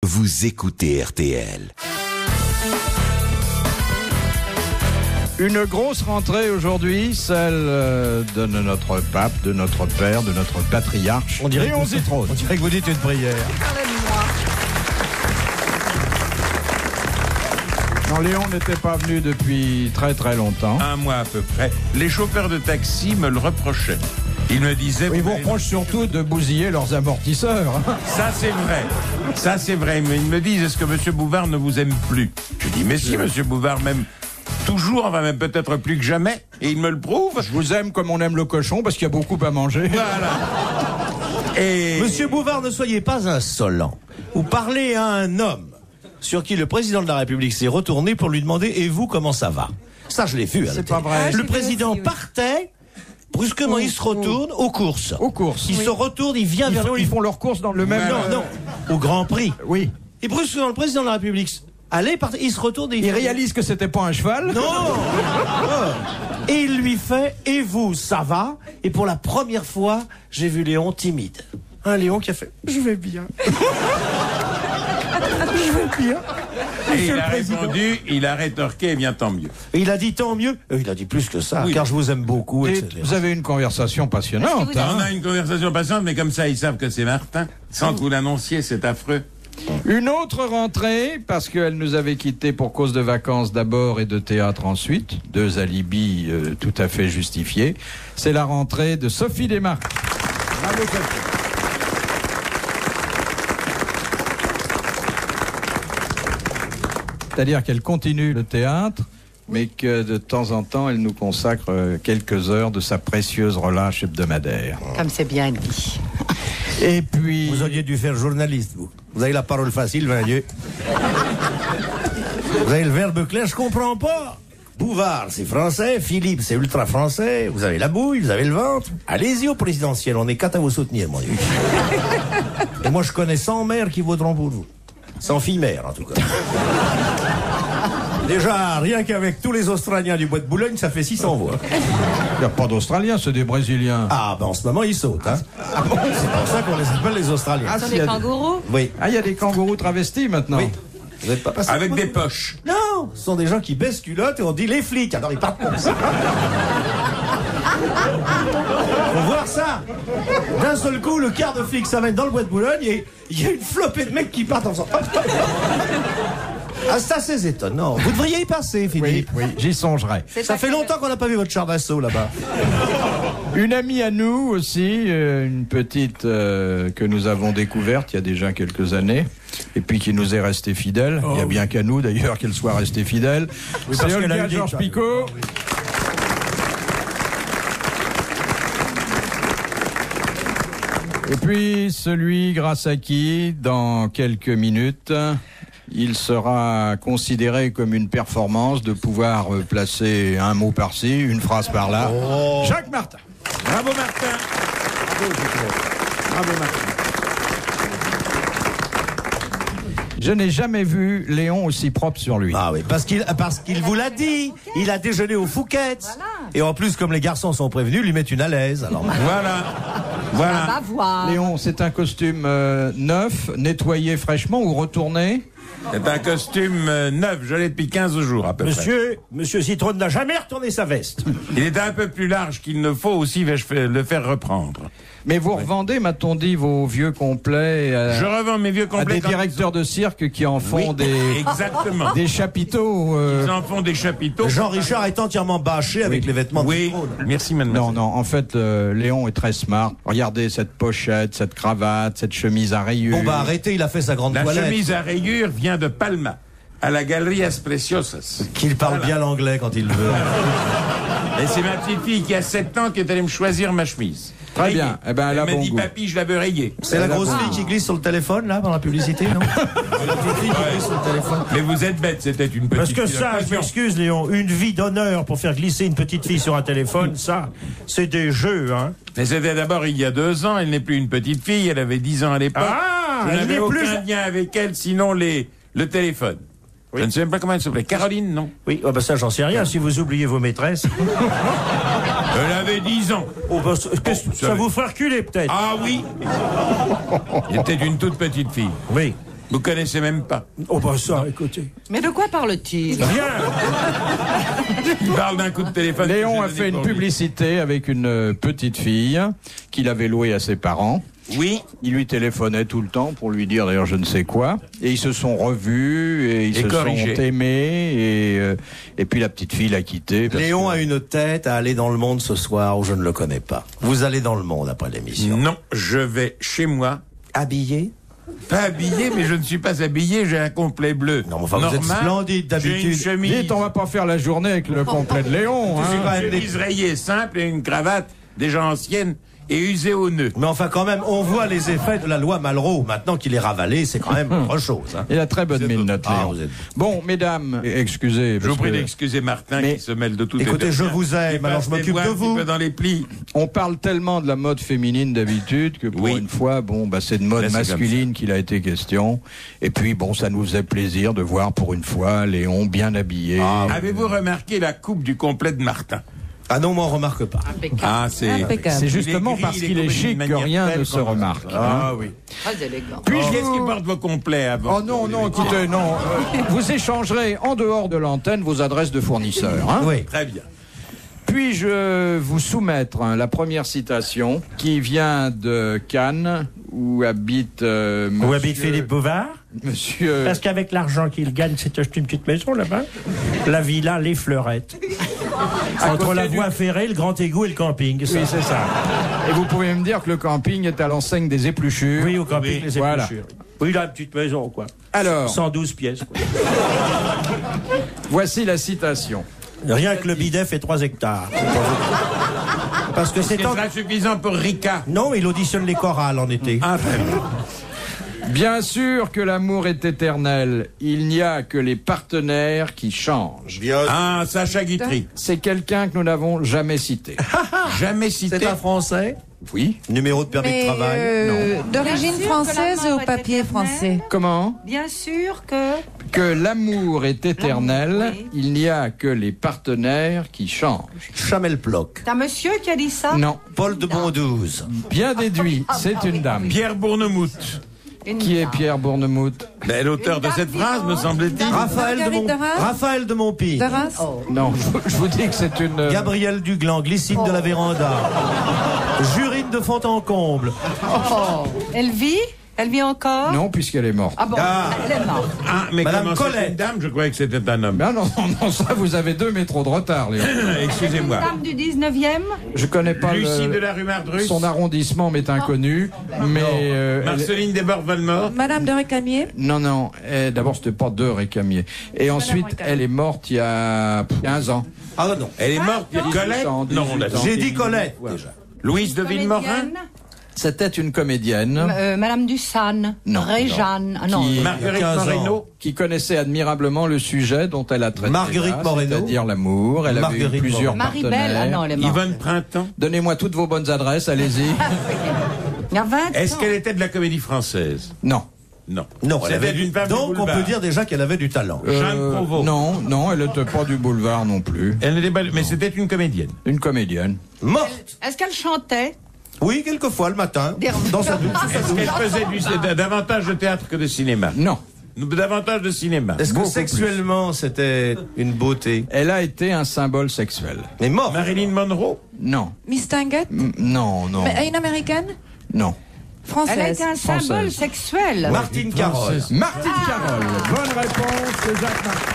vous écoutez RTL. Une grosse rentrée aujourd'hui, celle de notre pape, de notre père, de notre patriarche. On dirait Léon Zitrone. On dirait que vous dites une prière. Non, Léon n'était pas venu depuis très très longtemps. Un mois à peu près. Les chauffeurs de taxi me le reprochaient. Ils me disaient... Ils vous reprochent surtout de bousiller leurs amortisseurs. Ça c'est vrai. Ça c'est vrai. Mais ils me disent, est-ce que M. Bouvard ne vous aime plus? Je dis, mais si, M. Bouvard m'aime toujours, enfin même peut-être plus que jamais. Et il me le prouve. Je vous aime comme on aime le cochon parce qu'il y a beaucoup à manger. Voilà. Et... Monsieur Bouvard, ne soyez pas insolent. Vous parlez à un homme sur qui le président de la République s'est retourné pour lui demander « Et vous, comment ça va ?» Ça, je l'ai vu. C'est pas vrai. Le président partait, brusquement, il se retourne aux courses. Aux courses. Il se retourne, il vient vers nous. Ils font leurs courses dans le même... Non, au Grand Prix. Oui. Et brusquement, le président de la République il se retourne et Il réalise que c'était pas un cheval. Non. Et il lui fait « Et vous, ça va ?» Et pour la première fois, j'ai vu Léon timide. Un Léon qui a fait « Je vais bien. » Je vais bien. Et il a répondu, il a rétorqué, eh bien tant mieux. Et il a dit tant mieux. Il a dit plus que ça, Oui. car je vous aime beaucoup, Et etc. vous avez une conversation passionnante. On a une conversation patiente, mais comme ça, ils savent que c'est Martin. Sans que vous l'annonciez, c'est affreux. Une autre rentrée, parce qu'elle nous avait quittés pour cause de vacances d'abord et de théâtre ensuite, deux alibis tout à fait justifiés, c'est la rentrée de Sophie Desmarques. Bravo Sophie. C'est-à-dire qu'elle continue le théâtre, mais que de temps en temps, elle nous consacre quelques heures de sa précieuse relâche hebdomadaire. Comme c'est bien dit. Et puis... Vous auriez dû faire journaliste, vous. Vous avez la parole facile, ben Dieu. Vous avez le verbe clair, je comprends pas. Bouvard, c'est français. Philippe, c'est ultra français. Vous avez la bouille, vous avez le ventre. Allez-y au présidentiel, on est quatre à vous soutenir, mon Dieu. Et moi, je connais 100 maires qui voteront pour vous. 100 filles maires, en tout cas. Déjà, rien qu'avec tous les Australiens du Bois de Boulogne, ça fait 600 voix. Il n'y a pas d'Australiens, c'est des Brésiliens. Ah, ben en ce moment, ils sautent. Hein. Ah bon, c'est pour ça qu'on les appelle les Australiens. Ah, Ce sont si, il y des a- kangourous. Oui. Ah, il y a des kangourous travestis maintenant. Oui. Vous n'êtes pas passé Avec des poches. Non, ce sont des gens qui baissent culottes et on dit les flics. Alors ils partent comme ça. Faut voir ça. D'un seul coup, le quart de flics s'amène dans le Bois de Boulogne et il y a une flopée de mecs qui partent en faisant. Ah, c'est assez étonnant. Vous devriez y passer, Philippe. Oui, j'y songerai. Ça fait longtemps qu'on n'a pas vu votre char d'assaut là-bas. Une amie à nous aussi, une petite que nous avons découverte il y a déjà quelques années, et puis qui nous est restée fidèle. Il n'y a bien qu'à nous d'ailleurs qu'elle soit restée fidèle. parce C'est qu'elle a Olga eu des Georges cas. Picot. Et puis celui grâce à qui, dans quelques minutes, il sera considéré comme une performance de pouvoir placer un mot par-ci, une phrase par-là. Jacques Martin. Bravo Martin. Bravo Martin. Je n'ai jamais vu Léon aussi propre sur lui. Ah oui, parce qu'il vous l'a dit. Il a déjeuné au Fouquet's. Voilà. Et en plus, comme les garçons sont prévenus, lui mettent une à l'aise. Alors, Voilà. Voilà. Va voir. Léon, c'est un costume neuf, nettoyé fraîchement ou retourné? C'est un costume neuf, je l'ai depuis 15 jours à peu près. Monsieur Zitrone n'a jamais retourné sa veste. Il est un peu plus large qu'il ne faut, aussi vais-je le faire reprendre. Mais vous revendez, m'a-t-on dit, vos vieux complets Je revends mes vieux à complets des quand directeurs de cirque qui en font Oui, des exactement. chapiteaux. Ils en font des chapiteaux. Jean-Richard est entièrement bâché avec les vêtements de Oui, Zitrone. merci mademoiselle. Non, non, en fait, Léon est très smart. Regardez cette pochette, cette cravate, cette chemise à rayures. Bon bah arrêtez, il a fait sa grande La toilette. chemise à rayures vient de Palma, à la Galerías Preciosas. Qu'il parle bien l'anglais quand il veut. Et c'est ma petite fille qui a 7 ans qui est allée me choisir ma chemise. Très Rayée. bien. Eh ben, elle a m'a bon dit, goût. papy, je la veux rayée. C'est la grosse fille qui glisse sur le téléphone là, dans la publicité, non? La petite fille qui glisse sur le téléphone. Mais vous êtes bête, c'était une petite Parce que fille ça, je d'occasion. m'excuse Léon, une vie d'honneur pour faire glisser une petite fille sur un téléphone, ça, c'est des jeux, hein. Mais c'était d'abord il y a 2 ans, elle n'est plus une petite fille, elle avait 10 ans à l'époque. Ah, je elle n'avais n'est aucun plus- lien avec elle, sinon le téléphone. Je ne sais même pas comment elle s'appelait. Caroline, non? Oui, oh bah ça j'en sais rien, si vous oubliez vos maîtresses. Elle avait 10 ans. Oh bah, qu'est-ce que ça savez. vous fera reculer peut-être. Ah oui. Elle était une toute petite fille. Oui. Vous connaissez même pas. Oh bah ça, écoutez. Mais de quoi parle-t-il? Rien. Il parle d'un coup de téléphone. Léon que a j'ai fait donné une pour lui. publicité avec une petite fille qu'il avait louée à ses parents. Oui. Il lui téléphonait tout le temps pour lui dire d'ailleurs je ne sais quoi. Et ils se sont revus et ils Et se corrigés. sont aimés. Et puis la petite fille l'a quitté. parce Léon que- a une tête à aller dans le monde ce soir où je ne le connais pas. Vous allez dans le monde après l'émission. Non, je vais chez moi. Habillé? Pas habillé, mais je ne suis pas habillé, j'ai un complet bleu. Non, mais enfin, vous êtes splendide d'habitude. J'ai une chemise, Dites, on va pas faire la journée avec le complet de Léon. C'est Hein. quand même une des- chemise rayée simple et une cravate déjà ancienne et usée au nœud. Mais enfin, quand même, on voit les effets de la loi Malraux. Maintenant qu'il est ravalé, c'est quand même autre chose. Hein. Il a très bonne mine, notre Ah, Léon. vous êtes- Bon, mesdames, excusez. Je vous parce prie que d'excuser Martin Mais- qui se mêle de tout. Écoutez, et de je rien. vous aime, Il alors passe je m'occupe les doigts de un petit vous. peu dans les plis. On parle tellement de la mode féminine d'habitude que pour Oui. une fois, bon, bah, c'est de mode Là, c'est comme masculine qu'il a été question. Et puis, bon, ça nous faisait plaisir de voir pour une fois Léon bien habillé. Avez-vous remarqué la coupe du complet de Martin? Ah non, moi on remarque pas. Ah, c'est... Impeccable. C'est justement Il est gris, parce il est qu'il est coupé chic d'une que manière rien telle ne se qu'on- remarque. Ah hein. oui. Très élégant. Puis-je Qu'est-ce qui vous- porte vos complets avant? Oh non, non, écoutez, non. Vous échangerez en dehors de l'antenne vos adresses de fournisseurs. Hein. Oui. Très bien. Puis-je vous soumettre la première citation qui vient de Cannes, où habite Où habite Philippe Bouvard? Monsieur... Parce qu'avec l'argent qu'il gagne, c'est acheter une petite maison là-bas. La villa Les Fleurettes. Entre côté la du- voie ferrée, le grand égout et le camping. ça. Oui, c'est ça. Et vous pouvez me dire que le camping est à l'enseigne des épluchures. Oui, au camping, Oui, les voilà. épluchures. Oui, il a une petite maison, quoi. Alors, 112 pièces, quoi. voici la citation. Rien que le bidet fait 3 hectares. Parce que Ce c'est en... sera suffisant pour Rika. Non, il auditionne les chorales en été. Ah, très bien. Bien sûr que l'amour est éternel. Il n'y a que les partenaires qui changent. Ah, Sacha Guitry. C'est quelqu'un que nous n'avons jamais cité. Jamais cité. C'est un Français? Oui. Numéro de permis de Mais travail? d'origine Bien sûr que française l'amour ou est papier éternel. français? Comment? Bien sûr que... Que l'amour est éternel. L'amour, oui. Il n'y a que les partenaires qui changent. Chamel Ploc. C'est un monsieur qui a dit ça? Non. Paul de Bondouze. Bien déduit. C'est une dame. Pierre Bournemouth. Une Qui est dame. Pierre Bournemouth? Ben, l'auteur de cette phrase, me semble-t-il. Marguerite de Reims Raphaël de Montpie. De Reims? Non, je vous dis que c'est une... Gabriel Duglan, Glycine de la Véranda. Jurine de Fontencomble. Elle vit? Elle vit encore? Non, puisqu'elle est morte. Ah bon, Ah. elle est morte. Ah, mais Madame comment c'est Colette. une dame? Je croyais que c'était un homme. Ben non, non, ça, vous avez 2 métros de retard, Léon. Excusez-moi. Dame du 19e? Je connais pas Lucie de la rue Mardrus. son arrondissement m'est inconnu, mais... elle- Marceline Desbordes-Valmort. Madame de Récamier? Non, non, d'abord c'était pas de Récamier. Et ensuite, Récamier. elle est morte il y a 15 ans. Ah non. Elle est morte, non. Colette? 18 ans, Non, on l'a 18 ans. J'ai dit Colette, déjà. Louise de Villemorin. Comédienne? C'était une comédienne Madame Dussan? Non, Réjeanne? Ah non. Qui- Marguerite 15 ans. Moreno. qui connaissait admirablement le sujet dont elle a traité. Marguerite là, Moreno. C'est-à-dire l'amour. Elle avait eu Marguerite plusieurs Marie-Belle? partenaires. Ah non, elle est morte. Yvonne Printemps. Ah, Donnez-moi toutes vos bonnes adresses, allez-y. Il y a 20 Est-ce ans. qu'elle était de la comédie française? Non. Non. Non, elle C'était avait d'une femme du donc on boulevard. peut dire déjà qu'elle avait du talent. Jeanne Provost. Non, non, elle n'était pas du boulevard non plus. Elle n'était pas... Mais c'était une comédienne. Une comédienne. Morte. Est-ce qu'elle chantait? Oui, quelquefois le matin. Des- Dans sa douche. Est-ce qu'elle faisait davantage de théâtre que de cinéma? Non. Davantage de cinéma. Est-ce que Beaucoup sexuellement c'était une beauté? Elle a été un symbole sexuel. Mais morte. Marilyn Monroe. Non. Miss Tinguette? Non, non. Mais une américaine? Non. Elle a Française. été un symbole Française. sexuel. Martine Carole. Martine Carole. Bonne réponse, c'est Jacques Martin.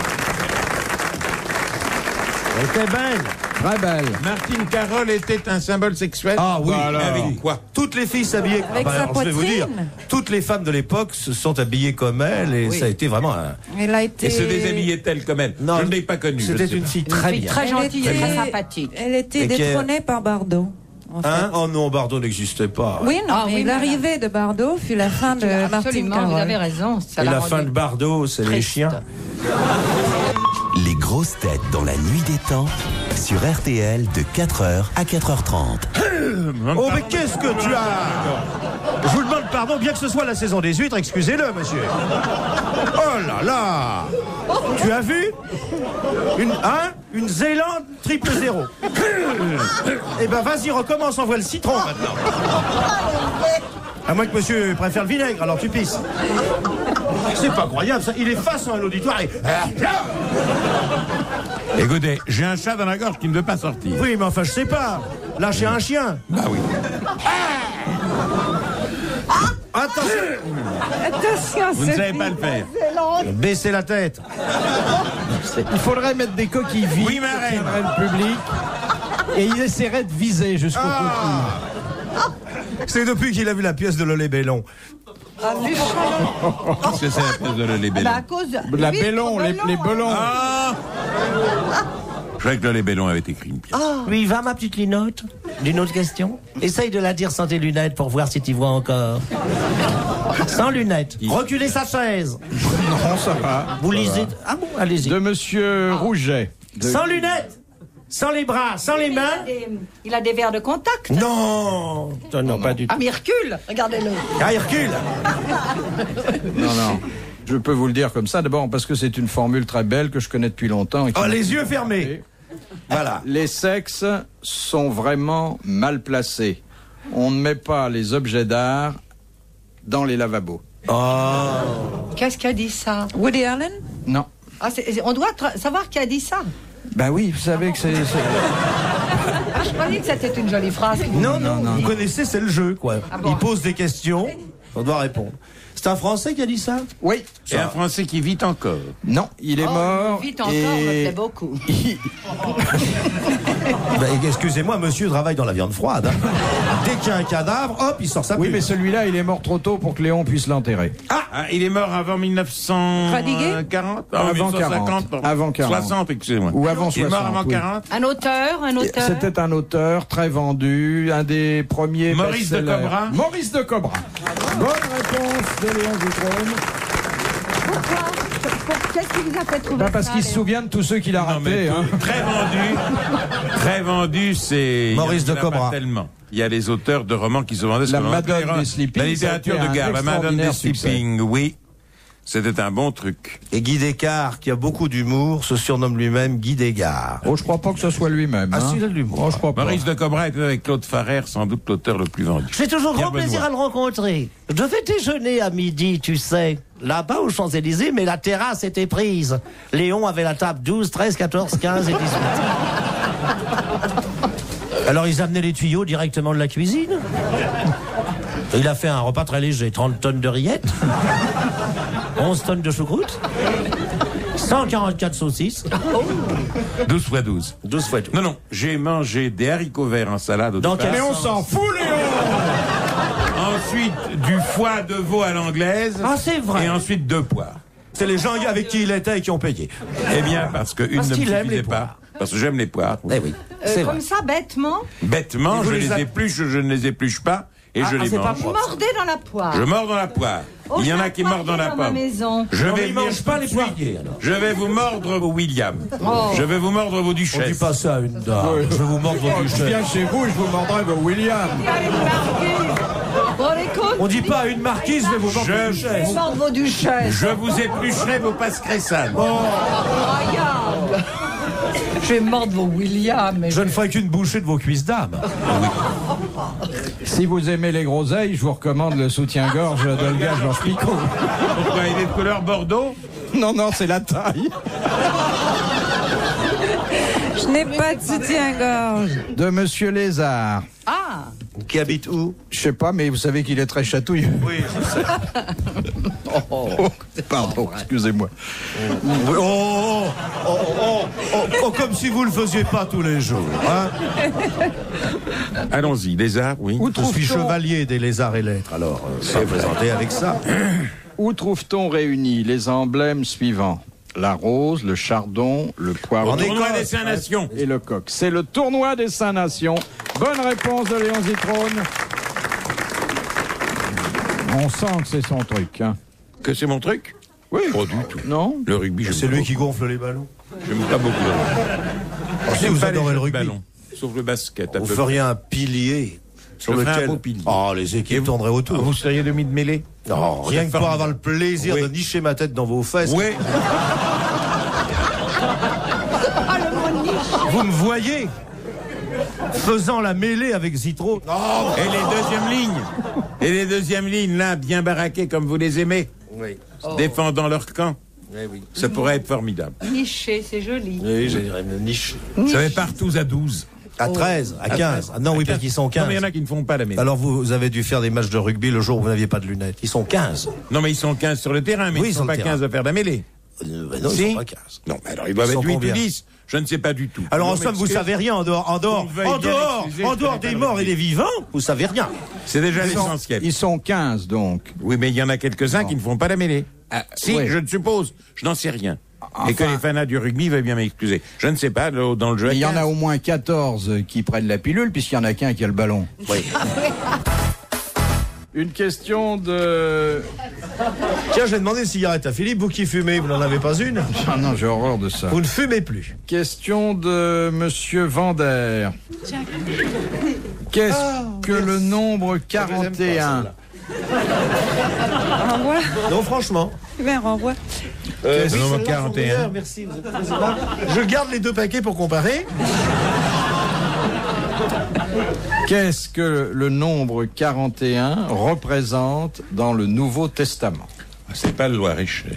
Elle était belle. Très belle. Martine Carole était un symbole sexuel. Ah oui, Mais avec quoi? Toutes les filles s'habillaient. Avec sa alors, je vais vous dire, poitrine. toutes les femmes de l'époque se sont habillées comme elle et ça a été vraiment un. Elle a été... Et se déshabillait-elle comme elle? Non, Je ne l'ai pas connue. C'était je sais une pas. fille très bien. Très gentille et Elle très était- sympathique. Elle était Et qui- détrônée par Bardot. En fait. Hein? Oh non, Bardot n'existait pas. Oui, non, Ah mais oui, madame. l'arrivée de Bardot fut la fin de Martine Absolument, Carole. vous avez raison. Ça Et l'a la rendu fin de Bardot, c'est les triste. chiens. Les grosses têtes dans la nuit des temps sur RTL de 4h à 4h30. Oh, mais qu'est-ce que tu as? Je vous demande pardon, bien que ce soit la saison des huîtres, excusez-le, monsieur. Oh là là! Tu as vu? Une Zélande triple zéro. Eh ben, vas-y, recommence, envoie le citron maintenant. À moins que monsieur préfère le vinaigre, alors tu pisses. C'est pas croyable, ça. Il est face à un auditoire et... Écoutez, j'ai un chat dans la gorge qui ne veut pas sortir. Oui, mais enfin, je sais pas. Lâchez un chien. Bah oui. Attention. Attention, Vous ne savez pas le faire. Baissez la tête. Il faudrait mettre des coquilles vides Oui, ma qui reine. tiendraient le public et il essaierait de viser jusqu'au coquille. C'est depuis qu'il a vu la pièce de Lolé Bellon. Qu'est-ce que c'est la pièce de Lolé Bellon? Bah, à cause de... La Oui, bellon, les belons. Ah je croyais que Lolé Bellon avait écrit une pièce. Oui, va ma petite Linotte. D'une autre question. Essaye de la dire sans tes lunettes pour voir si tu vois encore. Sans lunettes. Reculez sa chaise. Non, ça va. Vous lisez. Ah bon, allez-y. De Monsieur Rouget. Sans lunettes. Sans les bras, sans les mains. Il a des verres de contact. Non. Non, pas du tout. Ah, mais il recule. Regardez-le. Ah, Hercule. Non. Je peux vous le dire comme ça, d'abord parce que c'est une formule très belle que je connais depuis longtemps. Et qui Oh, m'a- les yeux fermés. Voilà. Les sexes sont vraiment mal placés. On ne met pas les objets d'art dans les lavabos. Qu'est-ce qu'a dit ça? Woody Allen? Non. Ah, on doit savoir qui a dit ça. Bah oui, vous savez que c'est... Ah, je croyais que c'était une jolie phrase. Non, non. vous connaissez, c'est le jeu, quoi. Ah bon. Il pose des questions, on doit répondre. C'est un Français qui a dit ça? Oui. Et un Français qui vit encore. Non, il est mort. Vite encore, me plaît beaucoup. Ben, excusez-moi, monsieur travaille dans la viande froide. Hein. Dès qu'il y a un cadavre, hop, il sort sa Oui, pub. mais celui-là, il est mort trop tôt pour que Léon puisse l'enterrer. Ah, il est mort avant 1940. Avant 1950, pardon. Avant 40. 60, excusez-moi. Ou avant Il est 60. mort avant oui. 40. Un auteur. C'était un auteur très vendu, un des premiers. Maurice de best-sellers. Cobra. Maurice de Cobra. Bonne réponse de Léon Zitrone. Pourquoi? Qu'est-ce qui vous a fait trouver Parce ça, qu'il se Léon? souvient de tous ceux qu'il a Non, mais ratés. Hein. très vendu, c'est... Maurice il y en a de Cobra. pas tellement. Il y a les auteurs de romans qui se vendaient. La ce qu'on Madone appelle des Sleeping, La littérature ça a été de un gare, la Madone des extraordinaire succès. Sleeping, oui. C'était un bon truc. Et Guy Descartes, qui a beaucoup d'humour, se surnomme lui-même Guy Descartes. Oh, je crois pas que ce soit lui-même. Ah, hein. si, il a de l'humour. Oh, je crois pas. Maurice de Cobra était avec Claude Farrer, sans doute l'auteur le plus vendu. J'ai toujours Pierre grand plaisir Benoît. à le rencontrer. Je vais déjeuner à midi, tu sais. Là-bas aux Champs-Élysées, mais la terrasse était prise. Léon avait la table 12, 13, 14, 15 et 18. Alors ils amenaient les tuyaux directement de la cuisine. Il a fait un repas très léger, 30 tonnes de rillettes, 11 tonnes de choucroute, 144 saucisses, 12 fois 12. 12 fois tout. Non, j'ai mangé des haricots verts en salade au Dans départ. quel Mais on s'en fout, Léon. Ensuite, du foie de veau à l'anglaise. Ah, c'est vrai. Et ensuite, 2 poires. C'est les gens avec qui il était et qui ont payé. Eh bien, parce que une Parce ne me qu'il aime les suffisait pas. poires. Parce que j'aime les poires. Eh oui, c'est vrai. Comme ça, bêtement. Bêtement, Et vous je les les épluche, je ne les épluche pas, et je les c'est pas mange. propre. Mordez dans la poire. Je mords dans la poire. Oh, Il y en a j'ai qui mordent dans la poirier ma pomme. maison. Je Non, mais vais il venir mange pas les tout de suite. poiriers, alors. Je vais vous mordre vos William. Oh. Je vais vous mordre vos On dit duchesses. pas ça à une dame. Je vais vous mordre vos Je duchesses. viens chez vous et je vous mordrai vos William. Bon, écoute. On dit pas à une marquise, je vais vous mordre vos Je- duchesses. Je morde vos duchesses. Je vous éplucherai vos pascressanes. Regarde. Je vais mordre vos William. Mais Je ne ferai qu'une bouchée de vos cuisses d'âme. Si vous aimez les groseilles, je vous recommande le soutien-gorge d'Olga Georges-Picot. Pourquoi il est de couleur bordeaux? Non, c'est la taille. Je n'ai pas de soutien-gorge. De Monsieur Lézard. Ah. Qui habite où? Je sais pas, mais vous savez qu'il est très chatouilleux. Oui, je sais. Oh, pardon, excusez-moi. Comme si vous le faisiez pas tous les jours. Hein. Allons-y, lézard, oui. Où Je suis trouve-t-on chevalier des lézards et lettres, alors c'est présenté avec ça. Où trouve-t-on réunis les emblèmes suivants? La rose, le chardon, le poireau En Tournoi Écosse. des Saint-Nations. et le coq. C'est le tournoi des Saint-Nations. Bonne réponse de Léon Zitrone. On sent que c'est son truc. Hein. Que c'est mon truc? Oui. Pas du tout. Non? Le rugby, j'aime C'est pas lui qui beaucoup. gonfle les ballons. J'aime pas beaucoup le rugby. Si J'aime vous pas les adorez jeux le de rugby, ballon, sauf le basket. à vous peu feriez un pilier sur Je ferais lequel un beau pilier. Oh, les équipes tourneraient près. autour. Vous seriez demi de mêlée? Non, rien que pour formidable. avoir le plaisir Oui. de nicher ma tête dans vos fesses. Oui. Vous me voyez faisant la mêlée avec Zitro. Et les deuxièmes lignes. Et les deuxièmes lignes, là, bien baraquées comme vous les aimez. Oui. défendant leur camp. Eh oui. Ça pourrait être formidable. Niché, c'est joli. Oui, j'ai une niche. Ça va partout à 12. À 13, à 15. Ah non, oui, parce qu'ils sont 15. Non, mais il y en a qui ne font pas la mêlée. Alors vous avez dû faire des matchs de rugby le jour où vous n'aviez pas de lunettes. Ils sont 15. Non, mais ils sont 15 sur le terrain, mais Oui, ils ne sont sur le pas terrain. 15 à faire de la mêlée. Non, Si. ils sont pas 15. Non, mais alors ils doivent Ils être sont 8 combien ou 10. Je ne sais pas du tout. Alors en Non, somme, vous m'excuse. savez rien en dehors On veuille bien excuser, en je dehors connais des pas morts le et des vivants, vous savez rien. C'est déjà l'essentiel. Ils sont 15 donc. Oui, mais il y en a quelques-uns qui ne font pas la mêlée. Si, oui. je ne suppose. Je n'en sais rien. Enfin- Et que les fanats du rugby veuillent bien m'excuser. Je ne sais pas, dans le jeu. à Il y en a 15. au moins 14 qui prennent la pilule, puisqu'il y en a qu'un qui a le ballon. Oui. Une question de... Tiens, je vais demander une cigarette à Philippe. Vous qui fumez, vous n'en avez pas une? Ah non, j'ai horreur de ça. Vous ne fumez plus. Question de Monsieur Vander. Qu'est-ce que le nombre 41? Renvoie. Non, franchement. Ben, renvoie. Qu'est-ce que le oui, nombre celle-là, 41? sont meilleures, merci, vous êtes très aimable. Je garde les 2 paquets pour comparer. Qu'est-ce que le nombre 41 représente dans le Nouveau Testament? C'est pas le Loir-et-Cher.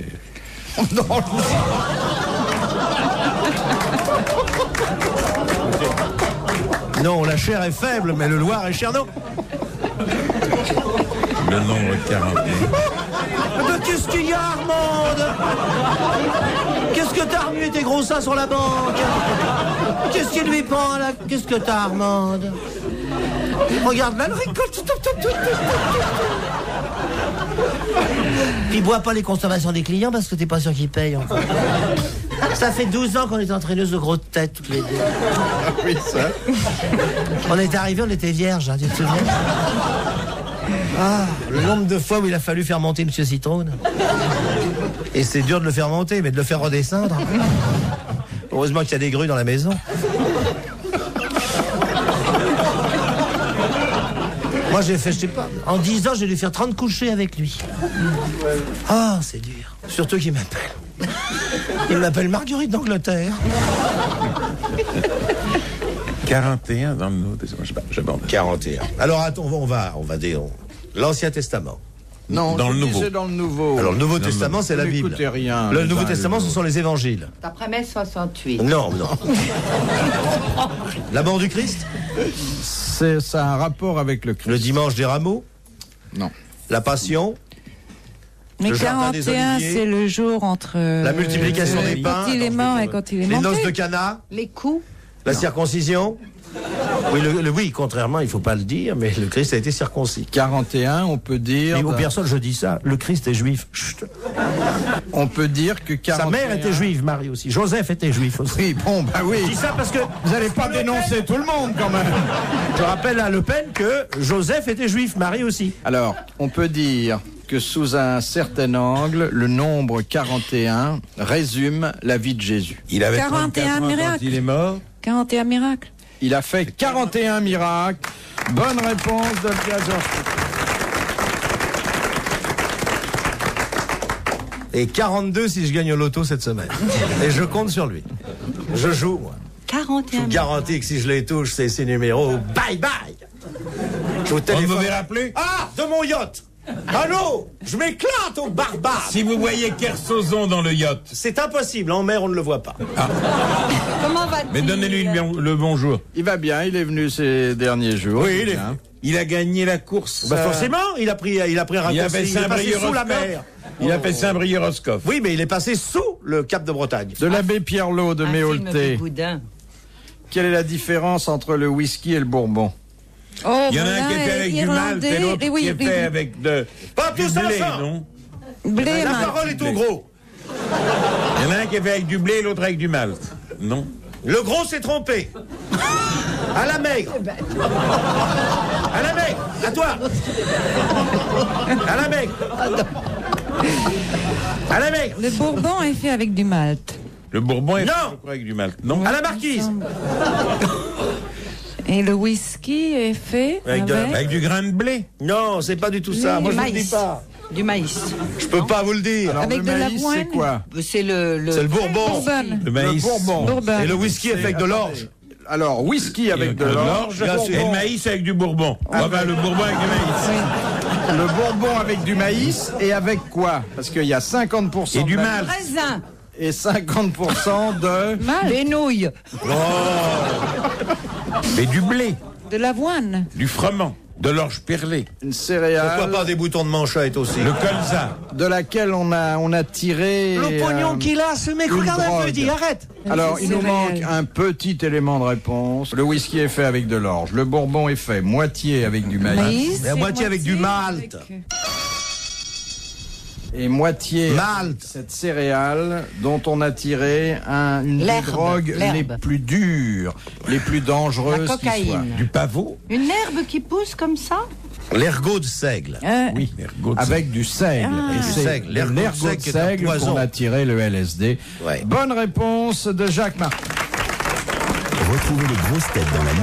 Non, la chair est faible, mais le Loir est cher, non. Le nombre 41. Mais qu'est-ce qu'il y a, Armande? Qu'est-ce que t'as remué tes gros seins sur la banque? Qu'est-ce qui lui prend, là? Qu'est-ce que t'as, Armande? Regarde, là, le récolte. Puis bois pas les consommations des clients parce que t'es pas sûr qu'ils payent. Enfin. Ça fait 12 ans qu'on est entraîneuse de grosses têtes, toutes les deux. Oui, ça. On est arrivés, on était vierges, hein, tu te souviens? Ah, le nombre de fois où il a fallu faire monter Monsieur Citrone. Et c'est dur de le faire monter, mais de le faire redescendre. Heureusement qu'il y a des grues dans la maison. Moi, j'ai fait, je sais pas, en 10 ans, j'ai dû faire 30 couchers avec lui. Ah, c'est dur. Surtout qu'il m'appelle. Il m'appelle Marguerite d'Angleterre. 41 dans le Nouveau Testament. J'abandonne. 41. Alors, attends, on va dire l'Ancien Testament. Non, Dans le Nouveau. C'est dans le Nouveau. Alors, le Nouveau Non, Testament, c'est la Vous Bible. n'écoutez rien. Le les Nouveau uns et les Testament, ce autres. sont les évangiles. D'après mai 68. Non, non. La mort du Christ? Ça a un rapport avec le Christ. Le dimanche des rameaux? Non. La Passion? Mais Le jardin des 41, Oliviers. c'est le jour entre. La multiplication des pains. Quand il est mort et quand il est Les monté. noces de Cana? Les coups. La circoncision? Oui, oui, contrairement, il faut pas le dire, mais le Christ a été circoncis. 41, on peut dire... Mais aux personnes, je dis ça, le Christ est juif. Chut. On peut dire que 41... Sa mère était juive, Marie aussi. Joseph était juif aussi. Oui, bon, bah oui. Je dis ça parce que Vous n'allez pas dénoncer tout le monde, quand même. je rappelle à Le Pen que Joseph était juif, Marie aussi. Alors, on peut dire que sous un certain angle, le nombre 41 résume la vie de Jésus. Il avait 41 34 ans quand miracles. il est mort. 41 miracles. Il a fait 41 miracles. Bonne réponse de Pierre Georges. Et 42 si je gagne au loto cette semaine. Et je compte sur lui. Je joue, moi. Je 41. vous garantis que si je les touche, c'est ces numéros. Bye bye. Je vous On ne téléphone. me verra plus. Ah, de mon yacht. Allô, je m'éclate au Barbade. Si vous voyez Kersozon dans le yacht, C'est impossible, en mer on ne le voit pas. Comment va-t-il? mais donnez-lui le bonjour. Il va bien, il est venu ces derniers jours. Oui, il est bien. Il a gagné la course. Bah forcément, il a pris un Il a raccourci. fait Il est passé sous la mer. Saint-Brieuc-Roscoff. Il a fait Saint-Brieuc-Roscoff. Oui, mais il est passé sous le Cap de Bretagne. De l'abbé Pierrelot de Un film Méaulté. de Boudin. Quelle est la différence entre le whisky et le bourbon? Oh, Il y en a un qui est fait avec du malt et l'autre qui est fait avec Pas du tous blé, ensemble. non? Blé, La malt. parole est au gros. Il y en a un qui est fait avec du blé et l'autre avec du malt. Non? Le gros s'est trompé. À la maigre. À la maigre. À toi. À la maigre. À la maigre. Le bourbon est fait avec du malt. Le bourbon est Non. fait je crois, avec du malt. Non? À la marquise. Et le whisky est fait Avec avec... de la- Avec du grain de blé. Non, c'est pas du tout ça. Moi, je vous le dis pas. Du maïs. Je peux pas vous le dire. Alors, Avec le de la maïs, moine. c'est quoi? C'est le C'est le bourbon. Bourbon. Le maïs. Le bourbon. Bourbon. Et le whisky est fait avec de l'orge. Alors, whisky avec de l'orge. Bien Et sûr. le maïs avec du bourbon. Enfin, le bourbon avec du maïs. Le bourbon avec du maïs et avec quoi? Parce qu'il y a 50% Et du de malt. Raisin. et 50% de... Des nouilles. Et du blé, De l'avoine. du froment, de l'orge perlée, Une céréale Pourquoi pas des boutons de manchette aussi? le colza. de laquelle on a tiré... Le pognon qu'il a, ce mec, une regarde un peu, drogue. dis, arrête. Alors, il nous Céréales. manque un petit élément de réponse. Le whisky est fait avec de l'orge. Le bourbon est fait moitié avec du maïs. Maïs. Mais à et moitié avec du malt. avec- Et moitié Malt. cette céréale dont on a tiré une des L'herbe, drogues les l'herbe. plus dures, les plus dangereuses La qui soient. cocaïne. Du pavot. Une herbe qui pousse comme ça. L'ergot de seigle. Oui, Ergot de avec du seigle. Et Du c'est seigle. de L'ergot de l'ergot de seigle qui est un seigle poison. qu'on a tiré le LSD. Ouais. Bonne réponse de Jacques Martin. Retrouvez les grosses têtes dans la nuit